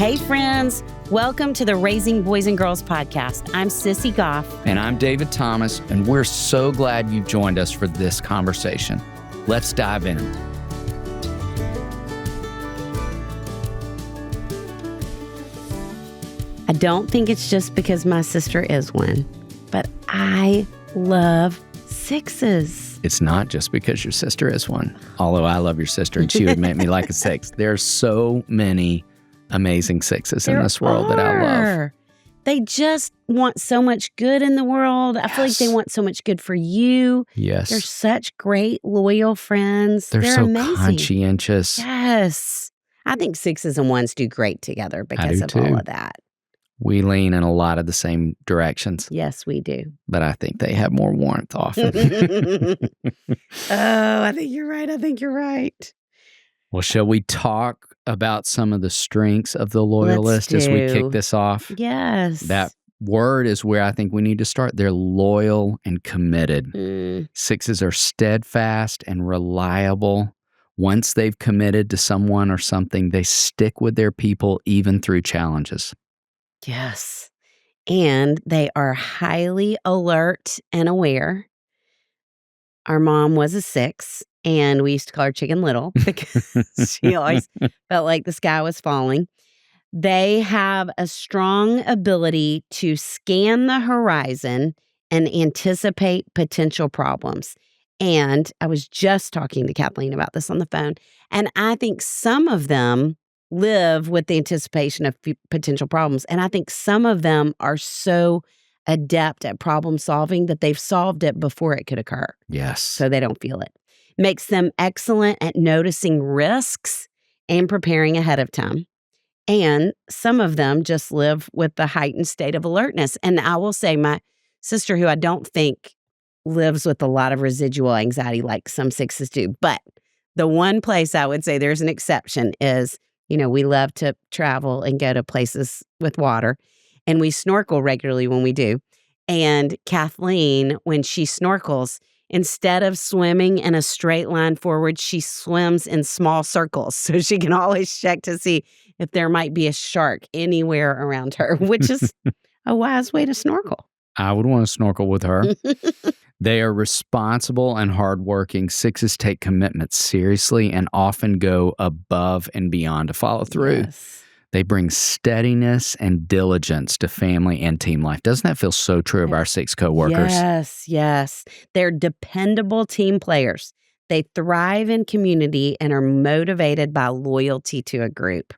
Hey, friends. Welcome to the Raising Boys and Girls podcast. I'm Sissy Goff. And I'm David Thomas, and we're so glad you joined us for this conversation. Let's dive in. I don't think it's just because my sister is one, but I love sixes. It's not just because your sister is one, although I love your sister and she would make me like a six. There are so many amazing sixes in this world that I love. They just want so much good in the world. I feel like they want so much good for you. Yes. They're such great, loyal friends. They're so amazing. Conscientious. Yes. I think sixes and ones do great together because of all of that. We lean in a lot of the same directions. Yes, we do. But I think they have more warmth often. I think you're right. Well, shall we talk about some of the strengths of the Loyalist as we kick this off? Yes. That word is where I think we need to start. They're loyal and committed. Sixes are steadfast and reliable. Once they've committed to someone or something, they stick with their people even through challenges. Yes. And they are highly alert and aware. Our mom was a six, and we used to call her Chicken Little because she always felt like the sky was falling. They have a strong ability to scan the horizon and anticipate potential problems. And I was just talking to Kathleen about this on the phone, and I think some of them live with the anticipation of potential problems. And I think some of them are so adept at problem solving that they've solved it before it could occur. Yes. So they don't feel it. Makes them excellent at noticing risks and preparing ahead of time. And some of them just live with the heightened state of alertness. And I will say my sister, who I don't think lives with a lot of residual anxiety like some sixes do, but the one place I would say there's an exception is, we love to travel and go to places with water, and we snorkel regularly when we do. And Kathleen, when she snorkels, instead of swimming in a straight line forward, she swims in small circles. So she can always check to see if there might be a shark anywhere around her, which is a wise way to snorkel. I would want to snorkel with her. They are responsible and hardworking. Sixes take commitment seriously and often go above and beyond to follow through. Yes. They bring steadiness and diligence to family and team life. Doesn't that feel so true of our six coworkers? Yes. They're dependable team players. They thrive in community and are motivated by loyalty to a group.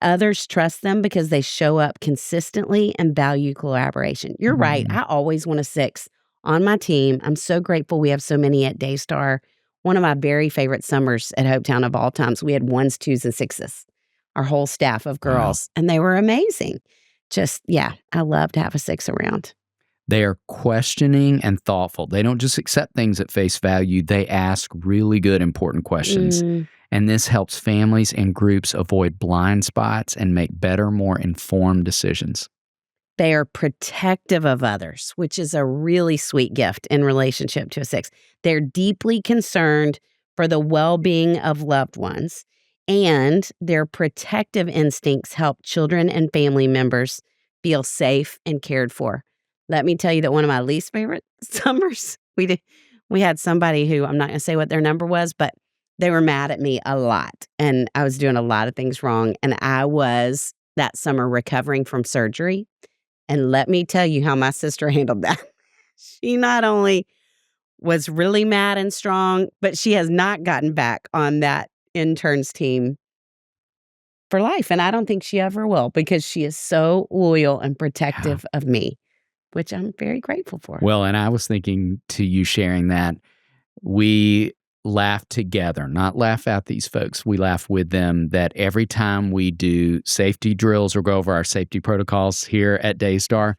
Others trust them because they show up consistently and value collaboration. You're right. I always want a six on my team. I'm so grateful we have so many at Daystar. One of my very favorite summers at Hopetown of all times, we had ones, twos, and sixes. Our whole staff of girls, and they were amazing. I love to have a six around. They are questioning and thoughtful. They don't just accept things at face value. They ask really good, important questions. And this helps families and groups avoid blind spots and make better, more informed decisions. They are protective of others, which is a really sweet gift in relationship to a six. They're deeply concerned for the well-being of loved ones, and their protective instincts help children and family members feel safe and cared for. Let me tell you that one of my least favorite summers, we had somebody who, I'm not going to say what their number was, but they were mad at me a lot, and I was doing a lot of things wrong, and I was that summer recovering from surgery. And let me tell you how my sister handled that. She not only was really mad and strong, but she has not gotten back on that interns team for life. And I don't think she ever will, because she is so loyal and protective of me, which I'm very grateful for. Well, and I was thinking to you sharing that, we laugh together, not laugh at these folks. We laugh with them that every time we do safety drills or go over our safety protocols here at Daystar,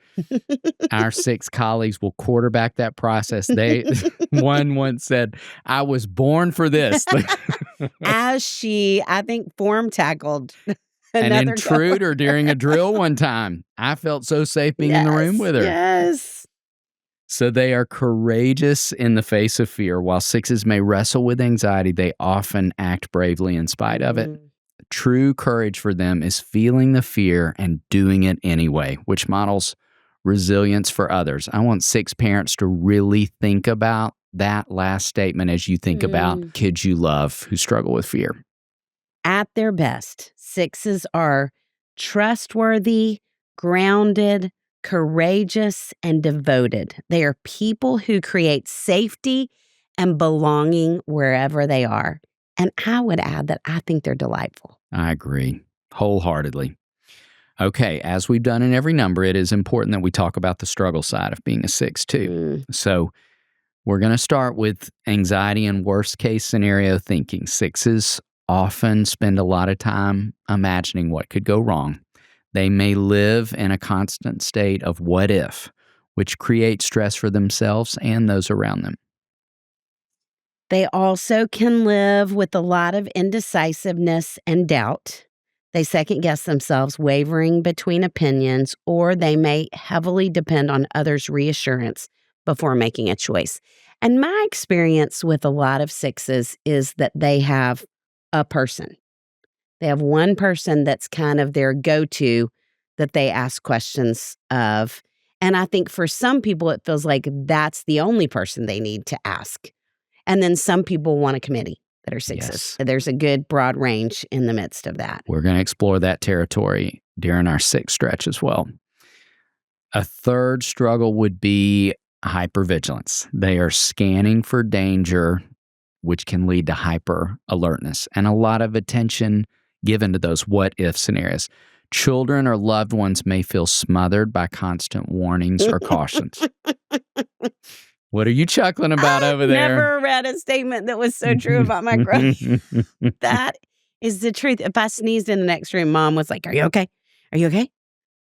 our six colleagues will quarterback that process. One once said, I was born for this. As she, I think, form tackled an intruder during a drill one time. I felt so safe being in the room with her. Yes. So they are courageous in the face of fear. While sixes may wrestle with anxiety, they often act bravely in spite of it. True courage for them is feeling the fear and doing it anyway, which models resilience for others. I want 6 parents to really think about that last statement as you think about kids you love who struggle with fear. At their best, 6s are trustworthy, grounded, courageous, and devoted. They are people who create safety and belonging wherever they are. And I would add that I think they're delightful. I agree wholeheartedly. Okay, as we've done in every number, it is important that we talk about the struggle side of being a 6 too. So we're going to start with anxiety and worst case scenario thinking. 6s often spend a lot of time imagining what could go wrong. They may live in a constant state of what if, which creates stress for themselves and those around them. They also can live with a lot of indecisiveness and doubt. They second guess themselves, wavering between opinions, or they may heavily depend on others' reassurance before making a choice. And my experience with a lot of 6s is that they have a person. They have one person that's kind of their go-to that they ask questions of. And I think for some people, it feels like that's the only person they need to ask. And then some people want a committee that are 6s. Yes. There's a good broad range in the midst of that. We're going to explore that territory during our 6 stretch as well. A third struggle would be hypervigilance. They are scanning for danger, which can lead to hyper alertness and a lot of attention given to those what if scenarios. Children or loved ones may feel smothered by constant warnings or cautions. What are you chuckling about over there? I've never read a statement that was so true about my growth. That is the truth. If I sneezed in the next room, Mom was like, "Are you okay? Are you okay?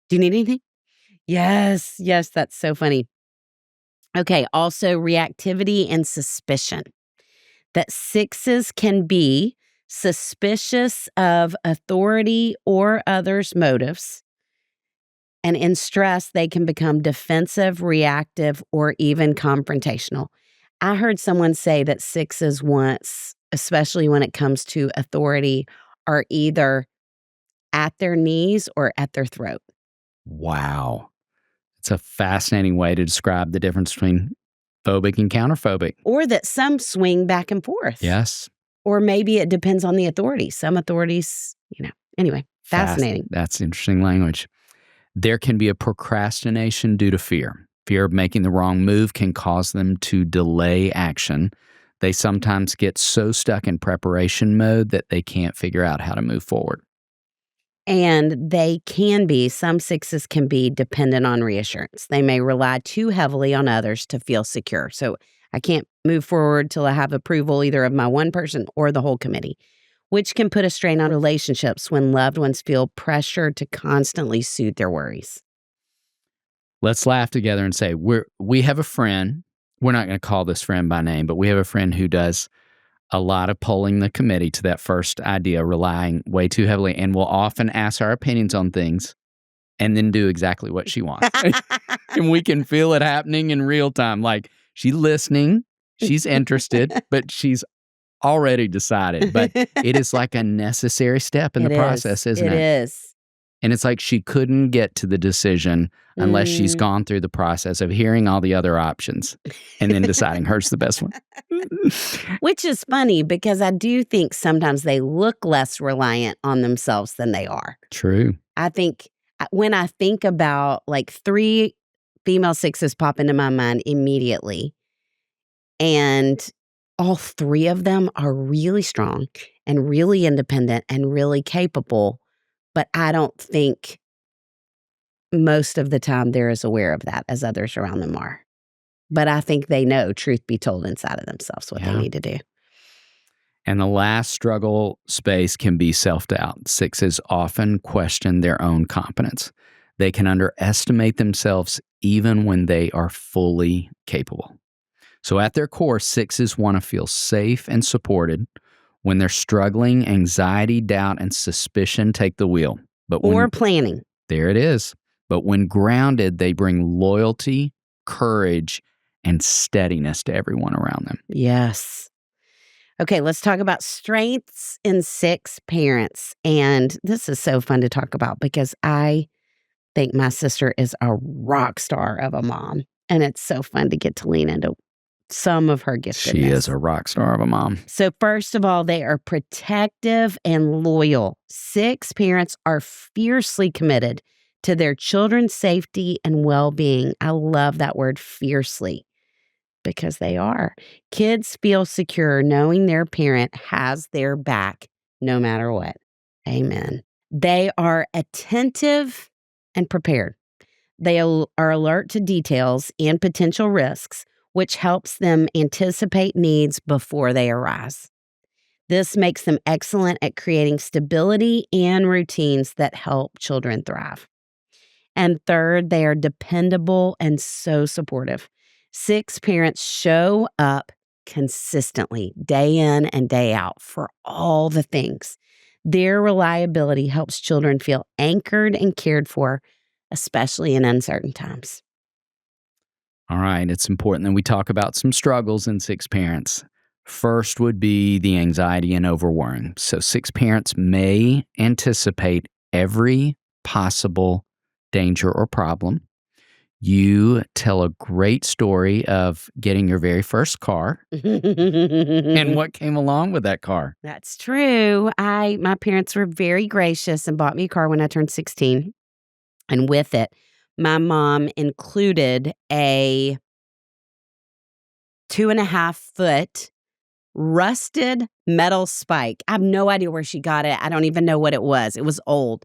Do you need anything?" Yes, that's so funny. Okay, also reactivity and suspicion. That 6s can be suspicious of authority or others' motives. And in stress, they can become defensive, reactive, or even confrontational. I heard someone say that 6s once, especially when it comes to authority, are either at their knees or at their throat. Wow. It's a fascinating way to describe the difference between phobic and counterphobic. Or that some swing back and forth. Yes. Or maybe it depends on the authority. Some authorities, anyway, fascinating. That's interesting language. There can be a procrastination due to fear. Fear of making the wrong move can cause them to delay action. They sometimes get so stuck in preparation mode that they can't figure out how to move forward. And some 6s can be dependent on reassurance. They may rely too heavily on others to feel secure. So I can't move forward till I have approval either of my one person or the whole committee, which can put a strain on relationships when loved ones feel pressure to constantly soothe their worries. Let's laugh together and say, we have a friend. We're not going to call this friend by name, but we have a friend who does a lot of polling the committee to that first idea, relying way too heavily, and will often ask our opinions on things and then do exactly what she wants. And we can feel it happening in real time. Like, she's listening, she's interested, but she's already decided. But it is like a necessary step in the process, isn't it? It is. And it's like she couldn't get to the decision unless she's gone through the process of hearing all the other options and then deciding hers the best one. Which is funny because I do think sometimes they look less reliant on themselves than they are. True. I think when I think about 3 female 6s pop into my mind immediately, and all 3 of them are really strong and really independent and really capable. But I don't think most of the time they're as aware of that as others around them are. But I think they know, truth be told, inside of themselves what they need to do. And the last struggle space can be self-doubt. 6s often question their own competence. They can underestimate themselves even when they are fully capable. So at their core, 6s want to feel safe and supported. When they're struggling, anxiety, doubt, and suspicion take the wheel. Or planning. There it is. But when grounded, they bring loyalty, courage, and steadiness to everyone around them. Yes. Okay, let's talk about strengths in 6 parents. And this is so fun to talk about because I think my sister is a rock star of a mom. And it's so fun to get to lean into some of her giftedness. She is a rock star of a mom. So first of all, they are protective and loyal. 6 parents are fiercely committed to their children's safety and well-being. I love that word, fiercely, because they are. Kids feel secure knowing their parent has their back no matter what. Amen. They are attentive and prepared. They are alert to details and potential risks, which helps them anticipate needs before they arise. This makes them excellent at creating stability and routines that help children thrive. And third, they are dependable and so supportive. 6 parents show up consistently, day in and day out, for all the things. Their reliability helps children feel anchored and cared for, especially in uncertain times. All right, it's important that we talk about some struggles in 6 parents. First would be the anxiety and overworrying. So 6 parents may anticipate every possible danger or problem. You tell a great story of getting your very first car and what came along with that car. That's true. My parents were very gracious and bought me a car when I turned 16. And with it, my mom included a 2.5-foot rusted metal spike. I have no idea where she got it. I don't even know what it was. It was old.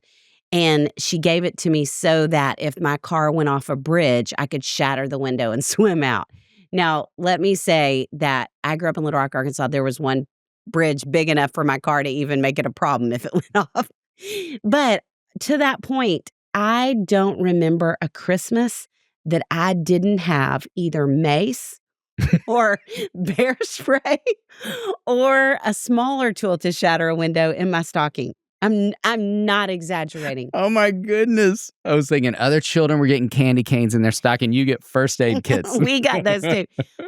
And she gave it to me so that if my car went off a bridge, I could shatter the window and swim out. Now, let me say that I grew up in Little Rock, Arkansas. There was one bridge big enough for my car to even make it a problem if it went off. But to that point, I don't remember a Christmas that I didn't have either mace or bear spray or a smaller tool to shatter a window in my stocking. I'm not exaggerating. Oh my goodness. I was thinking other children were getting candy canes in their stocking. You get first aid kits. We got those too.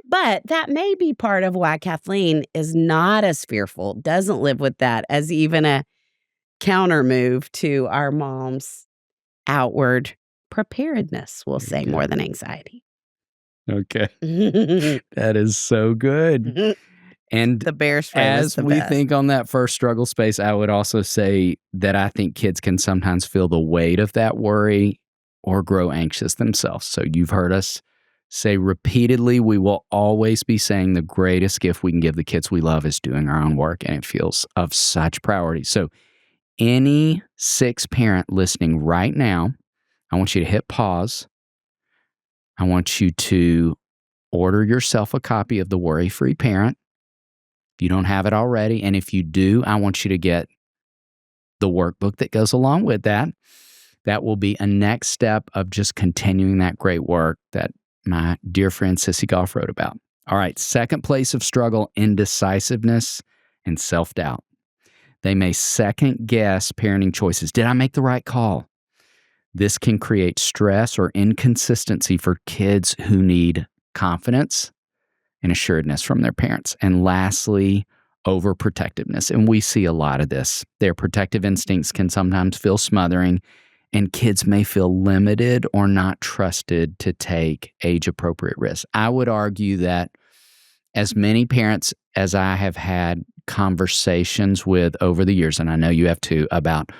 But that may be part of why Kathleen is not as fearful, doesn't live with that as even a counter move to our mom's outward preparedness, we'll say, more than anxiety. Okay. That is so good. And the bear spray as the we best. think on that first struggle space, I would also say that I think kids can sometimes feel the weight of that worry or grow anxious themselves. So you've heard us say repeatedly, we will always be saying the greatest gift we can give the kids we love is doing our own work, and it feels of such priority. So any 6 parent listening right now, I want you to hit pause. I want you to order yourself a copy of The Worry-Free Parent. If you don't have it already, and if you do, I want you to get the workbook that goes along with that. That will be a next step of just continuing that great work that my dear friend Sissy Goff wrote about. All right, second place of struggle, indecisiveness and self-doubt. They may second guess parenting choices. Did I make the right call? This can create stress or inconsistency for kids who need confidence and assuredness from their parents. And lastly, overprotectiveness. And we see a lot of this. Their protective instincts can sometimes feel smothering, and kids may feel limited or not trusted to take age-appropriate risks. I would argue that as many parents as I have had conversations with over the years, and I know you have too, about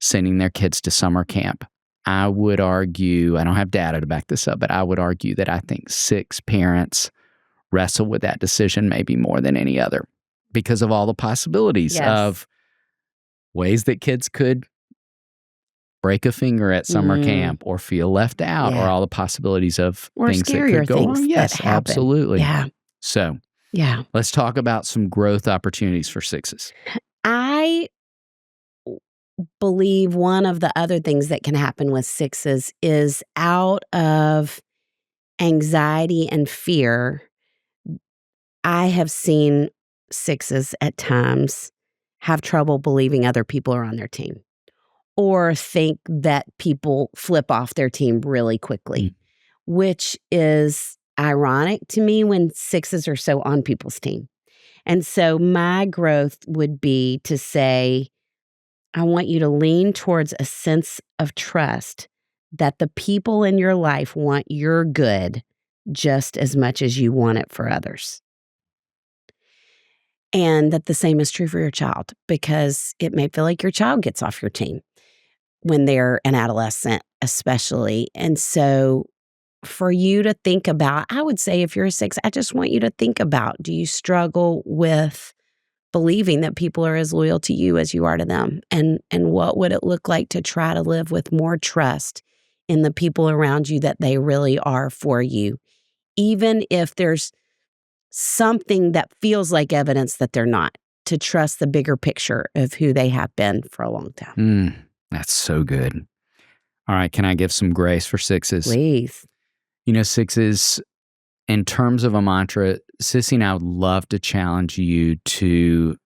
sending their kids to summer camp, I would argue, I don't have data to back this up, but I would argue that I think 6 parents wrestle with that decision maybe more than any other because of all the possibilities of ways that kids could break a finger at summer camp or feel left out or all the possibilities of or things that scarier could go things on. Yes, that happen. absolutely. Yeah. So let's talk about some growth opportunities for 6s. I believe one of the other things that can happen with 6s is out of anxiety and fear. I have seen 6s at times have trouble believing other people are on their team or think that people flip off their team really quickly, which is ironic to me when 6s are so on people's team. And so my growth would be to say, I want you to lean towards a sense of trust that the people in your life want your good just as much as you want it for others. And that the same is true for your child, because it may feel like your child gets off your team when they're an adolescent, especially. And so for you to think about, I would say if you're a 6, I just want you to think about, do you struggle with believing that people are as loyal to you as you are to them? And what would it look like to try to live with more trust in the people around you that they really are for you, even if there's something that feels like evidence that they're not, to trust the bigger picture of who they have been for a long time. That's so good. All right, can I give some grace for 6's? Please. 6's, in terms of a mantra, Sissy and I would love to challenge you to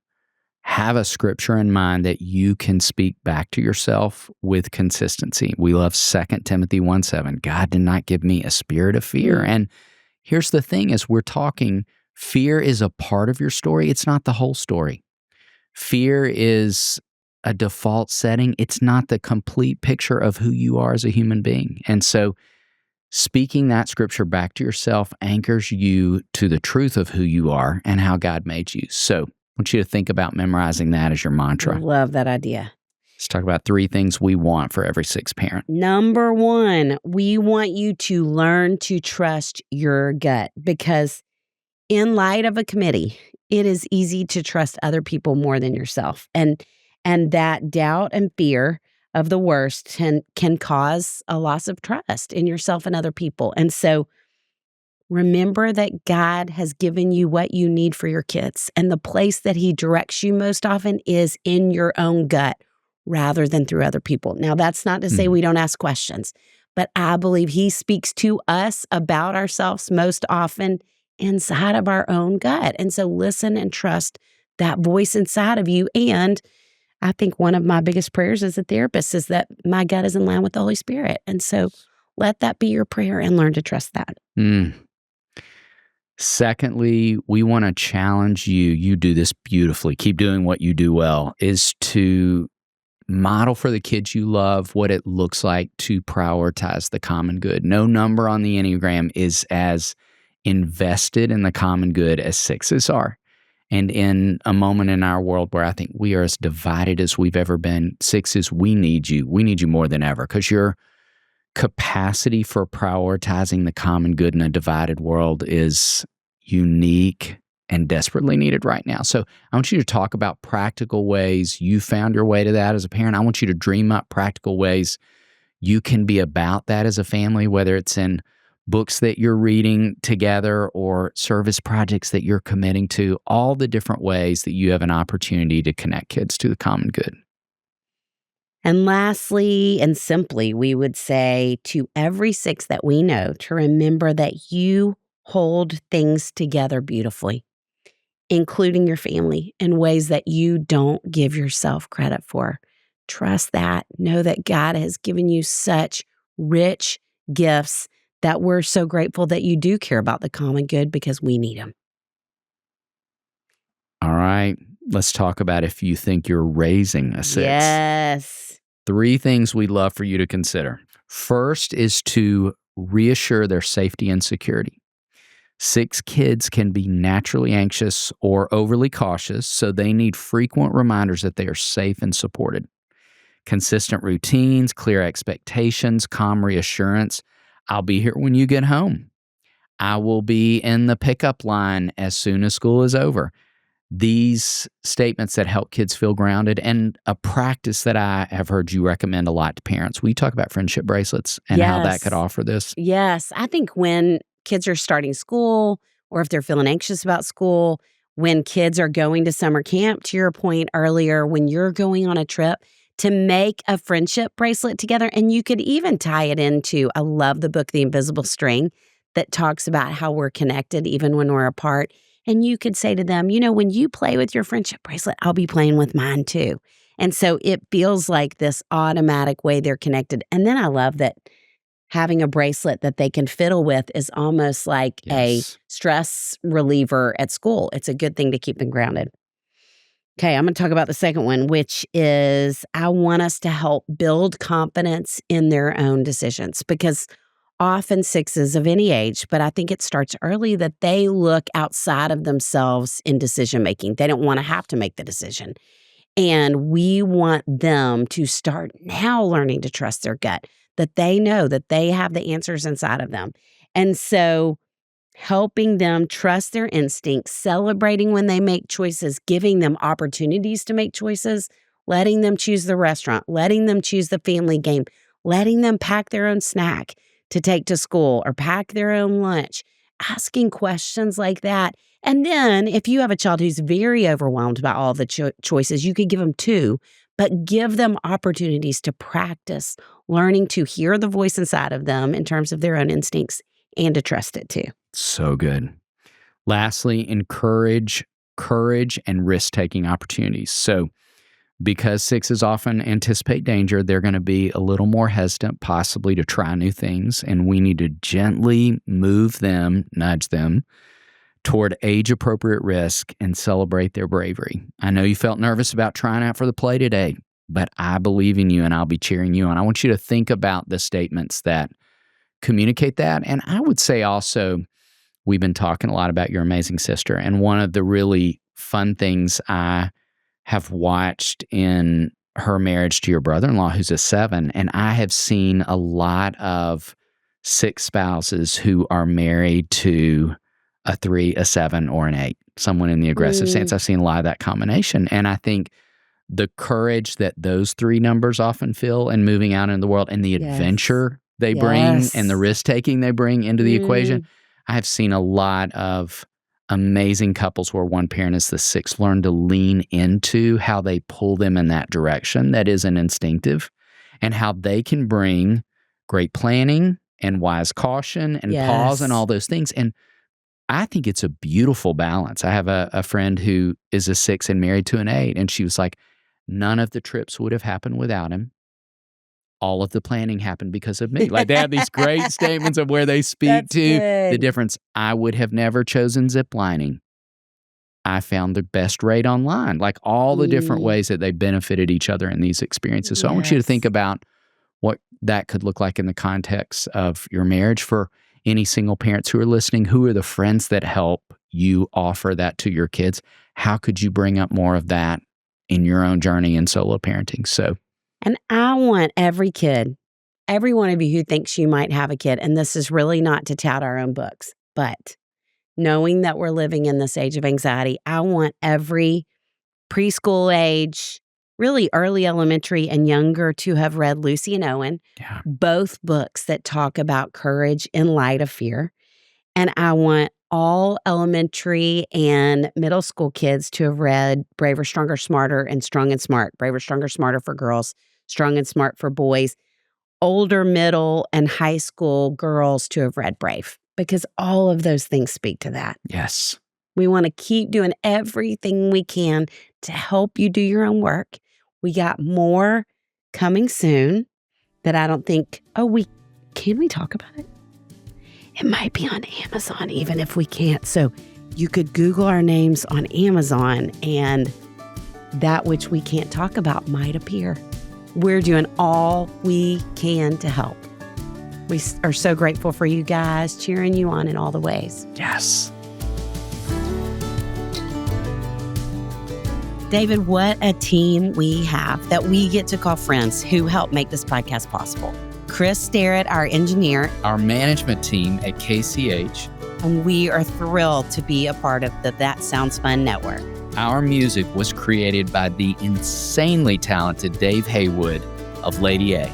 have a scripture in mind that you can speak back to yourself with consistency. We love 2 Timothy 1:7. God did not give me a spirit of fear. And here's the thing, as we're talking, fear is a part of your story. It's not the whole story. Fear is a default setting. It's not the complete picture of who you are as a human being. And so speaking that scripture back to yourself anchors you to the truth of who you are and how God made you. So I want you to think about memorizing that as your mantra. I love that idea. Let's talk about 3 things we want for every 6 parent. Number 1, we want you to learn to trust your gut, because in light of a committee, it is easy to trust other people more than yourself. And that doubt and fear of the worst can cause a loss of trust in yourself and other people. And so remember that God has given you what you need for your kids, and the place that He directs you most often is in your own gut rather than through other people. Now, that's not to say we don't ask questions, but I believe He speaks to us about ourselves most often inside of our own gut. And so listen and trust that voice inside of you. And I think one of my biggest prayers as a therapist is that my gut is in line with the Holy Spirit. And so let that be your prayer and learn to trust that. Secondly, we want to challenge you. You do this beautifully. Keep doing what you do well, is to model for the kids you love what it looks like to prioritize the common good. No number on the Enneagram is as invested in the common good as 6's are. And in a moment in our world where I think we are as divided as we've ever been, 6's, we need you. We need you more than ever, because your capacity for prioritizing the common good in a divided world is unique and desperately needed right now. So I want you to talk about practical ways you found your way to that as a parent. I want you to dream up practical ways you can be about that as a family, whether it's in books that you're reading together or service projects that you're committing to, all the different ways that you have an opportunity to connect kids to the common good. And lastly and simply, we would say to every 6 that we know to remember that you hold things together beautifully, including your family, in ways that you don't give yourself credit for. Trust that. Know that God has given you such rich gifts that we're so grateful that you do care about the common good, because we need them. All right. Let's talk about if you think you're raising a 6. Yes. 3 things we'd love for you to consider. First is to reassure their safety and security. 6 kids can be naturally anxious or overly cautious, so they need frequent reminders that they are safe and supported. Consistent routines, clear expectations, calm reassurance. I'll be here when you get home. I will be in the pickup line as soon as school is over. These statements that help kids feel grounded, and a practice that I have heard you recommend a lot to parents. Will you talk about friendship bracelets and how that could offer this? Yes. I think when kids are starting school, or if they're feeling anxious about school, when kids are going to summer camp, to your point earlier, when you're going on a trip, to make a friendship bracelet together. And you could even tie it into, I love the book, The Invisible String, that talks about how we're connected even when we're apart. And you could say to them, when you play with your friendship bracelet, I'll be playing with mine too. And so it feels like this automatic way they're connected. And then I love that having a bracelet that they can fiddle with is almost like a stress reliever at school. It's a good thing to keep them grounded. Okay, I'm going to talk about the second one, which is I want us to help build confidence in their own decisions, because often sixes of any age, but I think it starts early, that they look outside of themselves in decision making. They don't want to have to make the decision. And we want them to start now learning to trust their gut, that they know that they have the answers inside of them. And so helping them trust their instincts, celebrating when they make choices, giving them opportunities to make choices, letting them choose the restaurant, letting them choose the family game, letting them pack their own snack to take to school or pack their own lunch, asking questions like that. And then if you have a child who's very overwhelmed by all the choices, you could give them 2, but give them opportunities to practice learning to hear the voice inside of them in terms of their own instincts and to trust it too. So good. Lastly, encourage courage and risk-taking opportunities. So because sixes often anticipate danger, they're going to be a little more hesitant possibly to try new things, and we need to gently move them, nudge them toward age-appropriate risk and celebrate their bravery. I know you felt nervous about trying out for the play today, but I believe in you and I'll be cheering you on. I want you to think about the statements that communicate that. And I would say also, we've been talking a lot about your amazing sister, and one of the really fun things I have watched in her marriage to your brother-in-law, who's a 7, and I have seen a lot of 6 spouses who are married to a 3, a 7, or an 8, someone in the aggressive stance. I've seen a lot of that combination. And I think the courage that those 3 numbers often feel in moving out in the world, and the adventure they bring and the risk-taking they bring into the equation, I have seen a lot of amazing couples where one parent is the 6 learn to lean into how they pull them in that direction that isn't instinctive, and how they can bring great planning and wise caution and pause and all those things. And I think it's a beautiful balance. I have a friend who is a 6 and married to an 8, and she was like, none of the trips would have happened without him. All of the planning happened because of me. Like, they have these great statements of where they speak to the difference. I would have never chosen ziplining. I found the best rate online. Like, all the different ways that they benefited each other in these experiences. So I want you to think about what that could look like in the context of your marriage. For any single parents who are listening, who are the friends that help you offer that to your kids? How could you bring up more of that in your own journey in solo parenting? And I want every kid, every one of you who thinks you might have a kid, and this is really not to tout our own books, but knowing that we're living in this age of anxiety, I want every preschool age, really early elementary and younger, to have read Lucy and Owen, both books that talk about courage in light of fear. And I want all elementary and middle school kids to have read Braver, Stronger, Smarter, and Strong and Smart. Braver, Stronger, Smarter for girls, Strong and Smart for boys. Older, middle, and high school girls to have read Brave, because all of those things speak to that. Yes. We want to keep doing everything we can to help you do your own work. We got more coming soon that I don't think, can we talk about it? It might be on Amazon, even if we can't. So you could Google our names on Amazon, and that which we can't talk about might appear. We're doing all we can to help. We are so grateful for you guys, cheering you on in all the ways. Yes. David, what a team we have that we get to call friends who help make this podcast possible. Chris Starrett, our engineer. Our management team at KCH. And we are thrilled to be a part of the That Sounds Fun network. Our music was created by the insanely talented Dave Haywood of Lady A.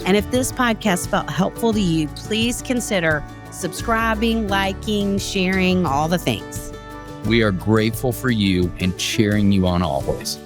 And if this podcast felt helpful to you, please consider subscribing, liking, sharing, all the things. We are grateful for you and cheering you on always.